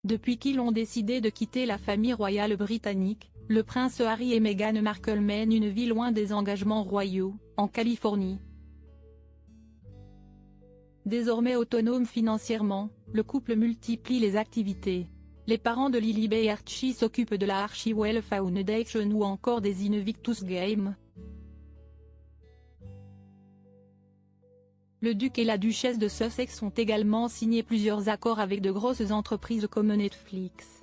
Depuis qu'ils ont décidé de quitter la famille royale britannique, le prince Harry et Meghan Markle mènent une vie loin des engagements royaux, en Californie. Désormais autonome financièrement, le couple multiplie les activités. Les parents de Lilibet et Archie s'occupent de la Archewell Foundation ou encore des Invictus Games. Le duc et la duchesse de Sussex ont également signé plusieurs accords avec de grosses entreprises comme Netflix.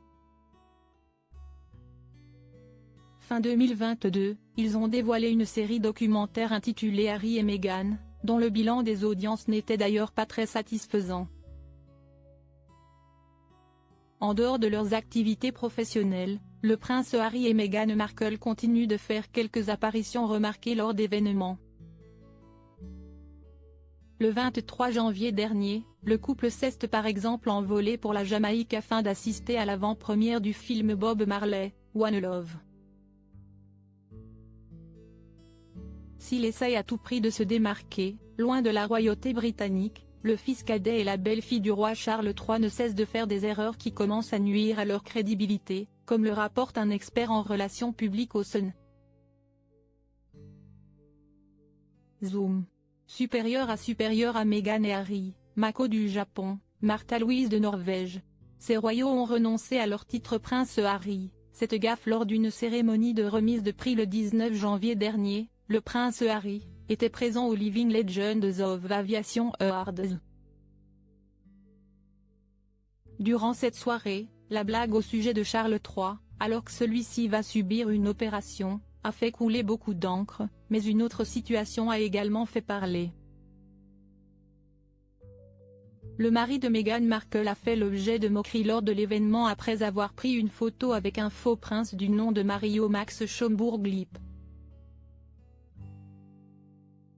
Fin 2022, ils ont dévoilé une série documentaire intitulée Harry et Meghan, dont le bilan des audiences n'était d'ailleurs pas très satisfaisant. En dehors de leurs activités professionnelles, le prince Harry et Meghan Markle continuent de faire quelques apparitions remarquées lors d'événements. Le 23 janvier dernier, le couple s'est par exemple envolé pour la Jamaïque afin d'assister à l'avant-première du film Bob Marley, One Love. S'il essaye à tout prix de se démarquer, loin de la royauté britannique, le fils cadet et la belle-fille du roi Charles III ne cessent de faire des erreurs qui commencent à nuire à leur crédibilité, comme le rapporte un expert en relations publiques au Sun. Zoom. Supérieure à Meghan et Harry, Mako du Japon, Martha Louise de Norvège. Ces royaux ont renoncé à leur titre prince Harry, cette gaffe lors d'une cérémonie de remise de prix le 19 janvier dernier. Le prince Harry était présent au Living Legends of Aviation Awards. Durant cette soirée, la blague au sujet de Charles III, alors que celui-ci va subir une opération, a fait couler beaucoup d'encre, mais une autre situation a également fait parler. Le mari de Meghan Markle a fait l'objet de moqueries lors de l'événement après avoir pris une photo avec un faux prince du nom de Mario Max Schaumburg-Lippe.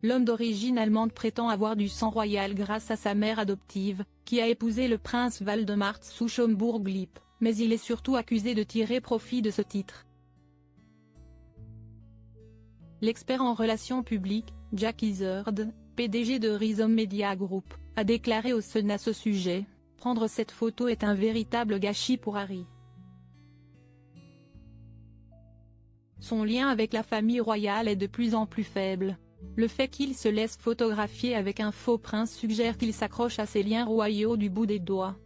L'homme d'origine allemande prétend avoir du sang royal grâce à sa mère adoptive, qui a épousé le prince Waldemar zu Schaumburg-Lippe, mais il est surtout accusé de tirer profit de ce titre. L'expert en relations publiques, Jack Izard, PDG de Rhizome Media Group, a déclaré au Sun à ce sujet: « Prendre cette photo est un véritable gâchis pour Harry. Son lien avec la famille royale est de plus en plus faible. Le fait qu'il se laisse photographier avec un faux prince suggère qu'il s'accroche à ses liens royaux du bout des doigts.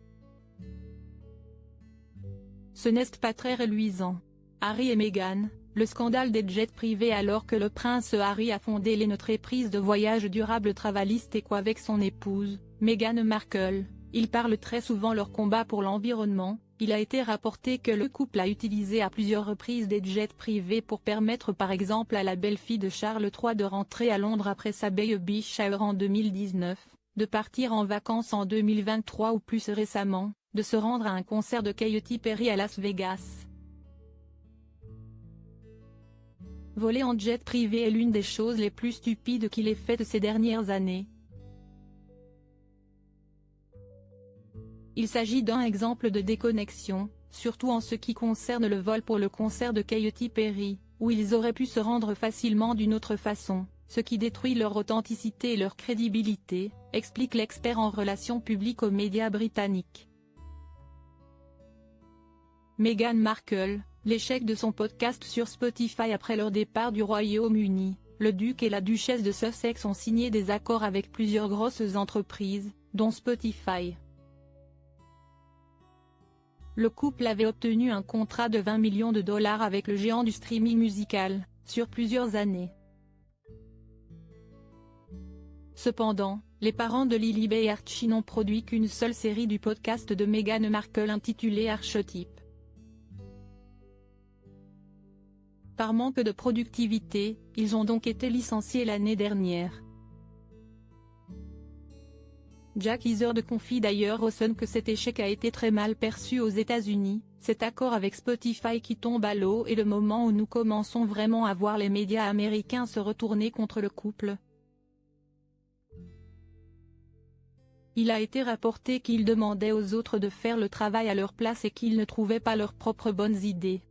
Ce n'est pas très reluisant. » Harry et Meghan, le scandale des jets privés. Alors que le prince Harry a fondé l'entreprise de voyage durable Travalist Eco avec son épouse, Meghan Markle, ils parlent très souvent leur combat pour l'environnement. Il a été rapporté que le couple a utilisé à plusieurs reprises des jets privés pour permettre par exemple à la belle-fille de Charles III de rentrer à Londres après sa baby shower en 2019, de partir en vacances en 2023 ou plus récemment, de se rendre à un concert de Katy Perry à Las Vegas. Voler en jet privé est l'une des choses les plus stupides qu'il ait faites ces dernières années. Il s'agit d'un exemple de déconnexion, surtout en ce qui concerne le vol pour le concert de Katy Perry, où ils auraient pu se rendre facilement d'une autre façon, ce qui détruit leur authenticité et leur crédibilité, explique l'expert en relations publiques aux médias britanniques. Meghan Markle, l'échec de son podcast sur Spotify après leur départ du Royaume-Uni. Le duc et la duchesse de Sussex ont signé des accords avec plusieurs grosses entreprises, dont Spotify. Le couple avait obtenu un contrat de 20 millions de dollars avec le géant du streaming musical, sur plusieurs années. Cependant, les parents de Lilibet et Archie n'ont produit qu'une seule série du podcast de Meghan Markle intitulée Archetype. Par manque de productivité, ils ont donc été licenciés l'année dernière. Jack Izard confie d'ailleurs au Sun que cet échec a été très mal perçu aux États-Unis. Cet accord avec Spotify qui tombe à l'eau est le moment où nous commençons vraiment à voir les médias américains se retourner contre le couple. Il a été rapporté qu'ils demandaient aux autres de faire le travail à leur place et qu'ils ne trouvaient pas leurs propres bonnes idées.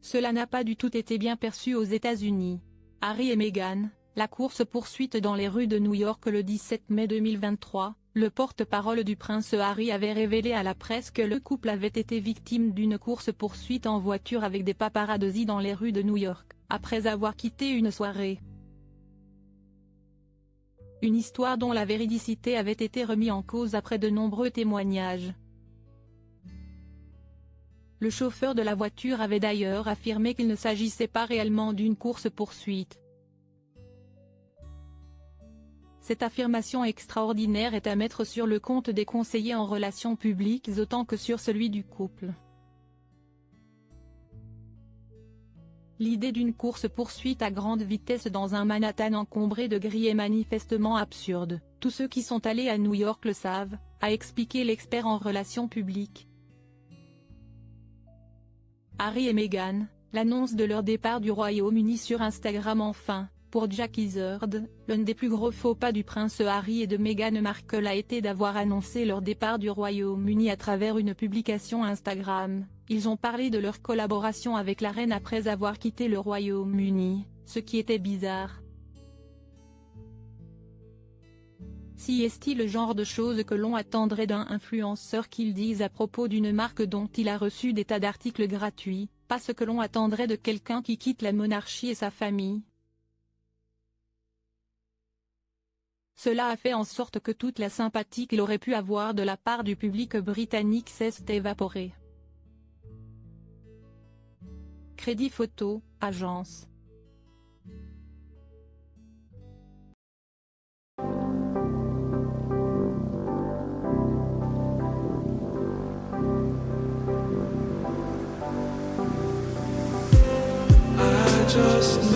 Cela n'a pas du tout été bien perçu aux États-Unis. Harry et Meghan, la course-poursuite dans les rues de New York le 17 mai 2023, Le porte-parole du prince Harry avait révélé à la presse que le couple avait été victime d'une course-poursuite en voiture avec des paparazzis dans les rues de New York, après avoir quitté une soirée. Une histoire dont la véridicité avait été remise en cause après de nombreux témoignages. Le chauffeur de la voiture avait d'ailleurs affirmé qu'il ne s'agissait pas réellement d'une course-poursuite. Cette affirmation extraordinaire est à mettre sur le compte des conseillers en relations publiques autant que sur celui du couple. L'idée d'une course-poursuite à grande vitesse dans un Manhattan encombré de gris est manifestement absurde, tous ceux qui sont allés à New York le savent, a expliqué l'expert en relations publiques. Harry et Meghan, l'annonce de leur départ du Royaume-Uni sur Instagram enfin. Pour Jack Izzard, l'un des plus gros faux pas du prince Harry et de Meghan Markle a été d'avoir annoncé leur départ du Royaume-Uni à travers une publication Instagram. Ils ont parlé de leur collaboration avec la reine après avoir quitté le Royaume-Uni, ce qui était bizarre. Si est-il le genre de choses que l'on attendrait d'un influenceur qu'il dise à propos d'une marque dont il a reçu des tas d'articles gratuits, pas ce que l'on attendrait de quelqu'un qui quitte la monarchie et sa famille. Cela a fait en sorte que toute la sympathie qu'il aurait pu avoir de la part du public britannique s'est évaporée. Crédit Photo, agence. I just